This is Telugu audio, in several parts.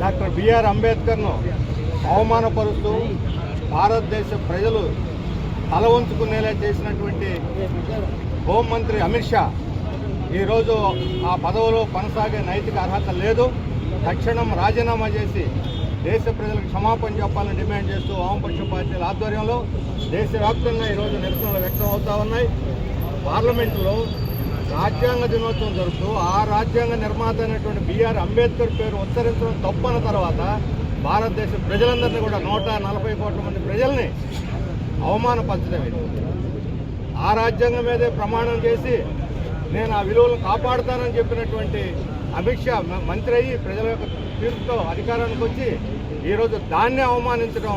డాక్టర్ బిఆర్ అంబేద్కర్ను అవమానపరుస్తూ భారతదేశ ప్రజలు తల వంచుకునేలా చేసినటువంటి హోంమంత్రి అమిత్ షా ఈరోజు ఆ పదవిలో కొనసాగే నైతిక అర్హత లేదు. తక్షణం రాజీనామా చేసి దేశ ప్రజలకు క్షమాపణ చెప్పాలని డిమాండ్ చేస్తూ వామపక్ష పార్టీల ఆధ్వర్యంలో దేశవ్యాప్తంగా ఈరోజు నిరసనలు వ్యక్తం అవుతూ ఉన్నాయి. పార్లమెంటులో రాజ్యాంగ దినోత్సవం జరుపుతూ ఆ రాజ్యాంగ నిర్మాత అయినటువంటి బిఆర్ అంబేద్కర్ పేరు ఉచ్చరించడం తప్పన్న తర్వాత భారతదేశ ప్రజలందరినీ కూడా 140 కోట్ల మంది ప్రజల్ని అవమానపరచడం ఇది. ఆ రాజ్యాంగం మీదే ప్రమాణం చేసి నేను ఆ విలువలను కాపాడుతానని చెప్పినటువంటి అమిత్ షా మంత్రి అయ్యి ప్రజల యొక్క తీర్పుతో అధికారానికి వచ్చి ఈరోజు దాన్ని అవమానించడం,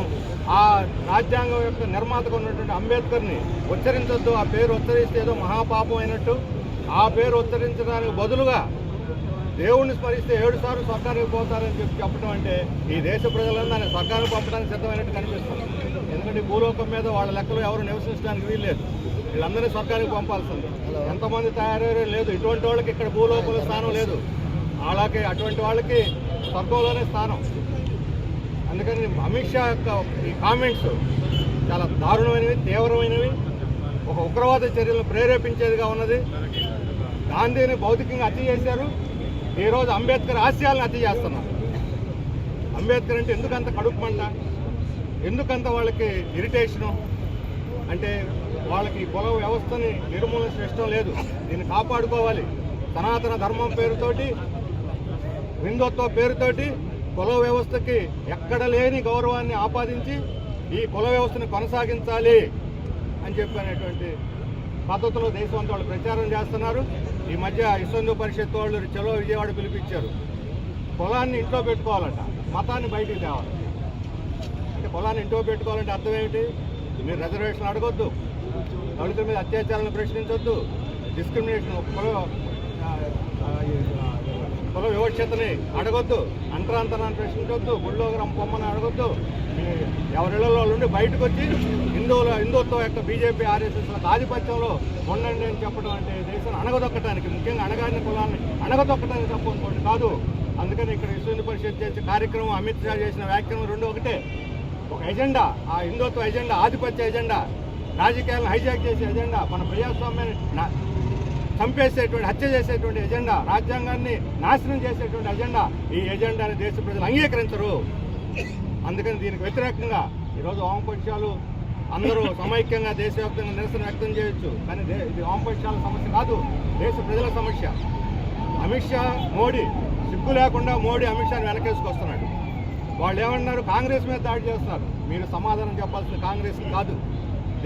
ఆ రాజ్యాంగం యొక్క నిర్మాతగా ఉన్నటువంటి అంబేద్కర్ని ఉచ్చరించొద్దు, ఆ పేరు ఉచ్చరిస్తే ఏదో మహాపాపం అయినట్టు, ఆ పేరు ఉచ్చరించడానికి బదులుగా దేవుణ్ణి స్మరిస్తే 7 సార్లు స్వర్గానికి పోతారని చెప్పడం అంటే ఈ దేశ ప్రజలందరూ స్వర్గానికి పంపడానికి సిద్ధమైనట్టు కనిపిస్తుంది. ఎందుకంటే భూలోకం మీద వాళ్ళ లెక్కలు ఎవరు నివసించడానికి వీల్లేదు. వీళ్ళందరినీ స్వర్గానికి పంపాల్సింది. ఎంతమంది తయారయ్యే లేదు. ఇటువంటి వాళ్ళకి ఇక్కడ భూలోకంలో స్థానం లేదు. అలాగే అటువంటి వాళ్ళకి స్వర్గంలోనే స్థానం. అందుకని అమిత్ షా యొక్క ఈ కామెంట్స్ చాలా దారుణమైనవి, తీవ్రమైనవి, ఒక ఉగ్రవాద చర్యలను ప్రేరేపించేదిగా ఉన్నది. గాంధీని భౌతికంగా హత్య చేశారు. ఈరోజు అంబేద్కర్ ఆశయాలను హత్య చేస్తున్నారు. అంబేద్కర్ అంటే ఎందుకంత కడుపుమంట, ఎందుకంత వాళ్ళకి ఇరిటేషను అంటే వాళ్ళకి కుల వ్యవస్థని నిర్మూలించడం ఇష్టం లేదు. దీన్ని కాపాడుకోవాలి. సనాతన ధర్మం పేరుతోటి, హిందుత్వ పేరుతోటి కుల వ్యవస్థకి ఎక్కడ లేని గౌరవాన్ని ఆపాదించి ఈ కుల వ్యవస్థను కొనసాగించాలి అని చెప్పినటువంటి పద్ధతిలో దేశం అంతా వాళ్ళు ప్రచారం చేస్తున్నారు. ఈ మధ్య విశ్వ హిందూ పరిషత్ వాళ్ళు చలో విజయవాడ పిలిపించారు. కులాన్ని ఇంట్లో పెట్టుకోవాలంట, మతాన్ని బయటికి తేవాలి. అంటే కులాన్ని ఇంట్లో పెట్టుకోవాలంటే అర్థం ఏమిటి? మీరు రిజర్వేషన్ అడగొద్దు, దళితుల మీద అత్యాచారాలను ప్రశ్నించొద్దు, డిస్క్రిమినేషన్ కుల వివక్షతని అడగొద్దు, అంటరాంతరాన్ని ప్రశ్నించొద్దు, గుళ్ళో పొమ్మని అడగొద్దు. ఎవరిళ్లలో నుండి బయటకు వచ్చి హిందుత్వం యొక్క బీజేపీ ఆర్ఎస్ఎస్ ఆధిపత్యంలో ఉండండి అని చెప్పడం అంటే దేశాన్ని అణగదొక్కడానికి, ముఖ్యంగా అణగారిన కులాన్ని అణగదొక్కడానికి తప్ప ఇంకోటి కాదు. అందుకని ఇక్కడ విశ్వ హిందూ పరిషత్ చేసే కార్యక్రమం, అమిత్ షా చేసిన వ్యాఖ్యలు రెండు ఒకటే. ఒక ఎజెండా, ఆ హిందుత్వ ఎజెండా, ఆధిపత్య ఎజెండా, రాజకీయాలను హైజాక్ చేసే ఎజెండా, మన ప్రజాస్వామ్యాన్ని చంపేసేటువంటి, హత్య చేసేటువంటి ఎజెండా, రాజ్యాంగాన్ని నాశనం చేసేటువంటి ఎజెండా. ఈ ఎజెండాని దేశ ప్రజలు అంగీకరించరు. అందుకని దీనికి వ్యతిరేకంగా ఈరోజు వామపక్షాలు అందరూ సమైక్యంగా దేశవ్యాప్తంగా నిరసన వ్యక్తం చేయొచ్చు. కానీ ఇది వామపక్షాల సమస్య కాదు, దేశ ప్రజల సమస్య. అమిత్ షా, మోడీ సిగ్గు లేకుండా మోడీ అమిత్ షాని వెనకేసుకొస్తున్నాడు. వాళ్ళు ఏమన్నారు? కాంగ్రెస్ మీద దాడి చేస్తున్నారు. మీరు సమాధానం చెప్పాల్సిన కాంగ్రెస్ కాదు,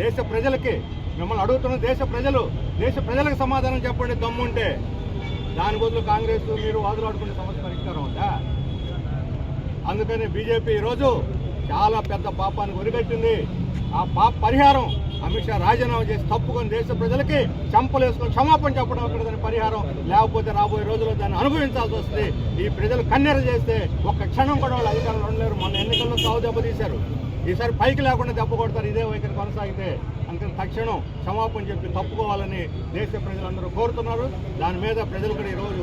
దేశ ప్రజలకి. మిమ్మల్ని అడుగుతున్న దేశ ప్రజలకు సమాధానం చెప్పండి దమ్ముంటే. దాని బదులు కాంగ్రెస్ మీరు వాదులాడుకునే సమస్య పరిష్కారం ఉందా? అందుకని బీజేపీ ఈరోజు చాలా పెద్ద పాపానికి ఒరిగట్టింది. ఆ పాప పరిహారం అమిత్ షా రాజీనామా చేసి తప్పుకొని దేశ ప్రజలకి చంపలేసుకొని క్షమాపణ చెప్పడం అక్కడ దాని పరిహారం. లేకపోతే రాబోయే రోజుల్లో దాన్ని అనుభవించాల్సి వస్తుంది. ఈ ప్రజలు కన్నెర చేస్తే ఒక్క క్షణం కూడా వాళ్ళు అధికారంలో ఉండలేరు. మొన్న ఎన్నికల్లో సాగు దెబ్బతీశారు, ఈసారి పైకి లేకుండా దెబ్బ కొడతారు ఇదే వైఖరి కొనసాగితే. అందుకని తక్షణం క్షమాపణ చెప్పి తప్పుకోవాలని దేశ ప్రజలందరూ కోరుతున్నారు. దాని మీద ప్రజలు కూడా ఈరోజు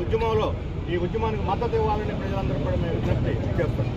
ఈ ఉద్యమానికి మద్దతు ఇవ్వాలని ప్రజలందరూ కూడా మేము విజ్ఞప్తి చేస్తున్నాం.